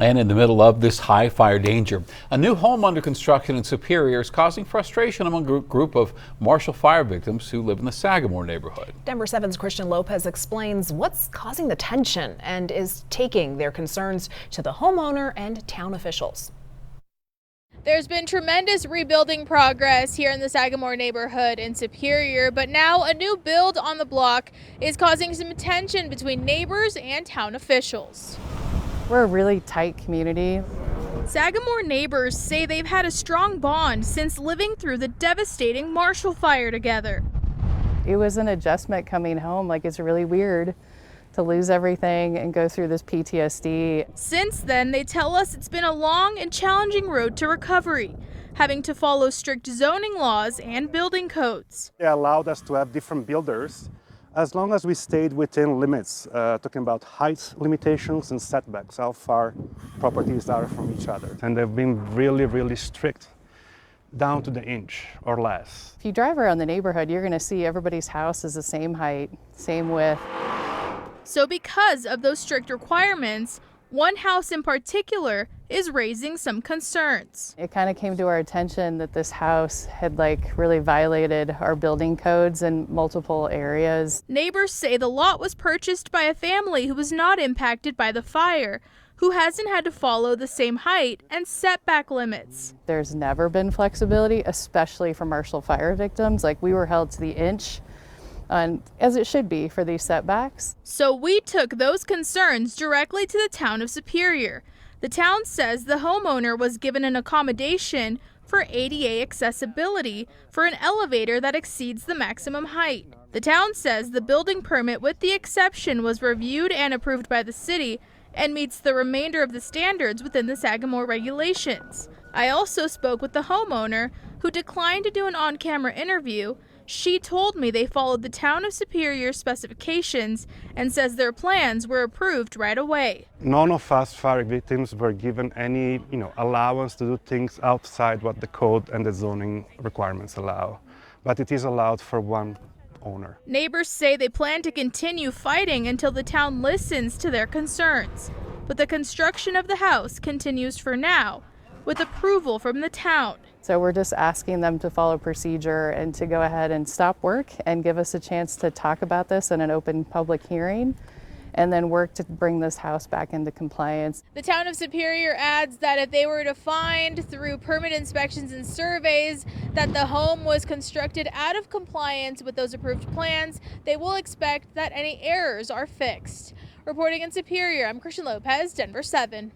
And in the middle of this high fire danger, a new home under construction in Superior is causing frustration among a group of Marshall fire victims who live in the Sagamore neighborhood. Denver 7's Christian Lopez explains what's causing the tension and is taking their concerns to the homeowner and town officials. There's been tremendous rebuilding progress here in the Sagamore neighborhood in Superior, but now a new build on the block is causing some tension between neighbors and town officials. We're a really tight community. Sagamore neighbors say they've had a strong bond since living through the devastating Marshall fire together. It was an adjustment coming home. Like, it's really weird to lose everything and go through this PTSD. Since then, they tell us it's been a long and challenging road to recovery, having to follow strict zoning laws and building codes. They allowed us to have different builders as long as we stayed within limits, talking about height limitations and setbacks, how far properties are from each other. And they've been really, really strict, down to the inch or less. If you drive around the neighborhood, you're going to see everybody's house is the same height, same width. So because of those strict requirements, one house in particular is raising some concerns. It kind of came to our attention that this house had really violated our building codes in multiple areas. Neighbors say the lot was purchased by a family who was not impacted by the fire, who hasn't had to follow the same height and setback limits. There's never been flexibility, especially for Marshall fire victims. We were held to the inch, as it should be for these setbacks. So we took those concerns directly to the town of Superior. The town says the homeowner was given an accommodation for ADA accessibility for an elevator that exceeds the maximum height. The town says the building permit with the exception was reviewed and approved by the city and meets the remainder of the standards within the Sagamore regulations. I also spoke with the homeowner, who declined to do an on-camera interview. She told me they followed the town of Superior specifications and says their plans were approved right away. None of us fire victims were given any, allowance to do things outside what the code and the zoning requirements allow. But it is allowed for one owner. Neighbors say they plan to continue fighting until the town listens to their concerns. But the construction of the house continues for now, with approval from the town. So we're just asking them to follow procedure and to go ahead and stop work and give us a chance to talk about this in an open public hearing, and then work to bring this house back into compliance. The town of Superior adds that if they were to find through permit inspections and surveys that the home was constructed out of compliance with those approved plans, they will expect that any errors are fixed. Reporting in Superior, I'm Christian Lopez, Denver 7.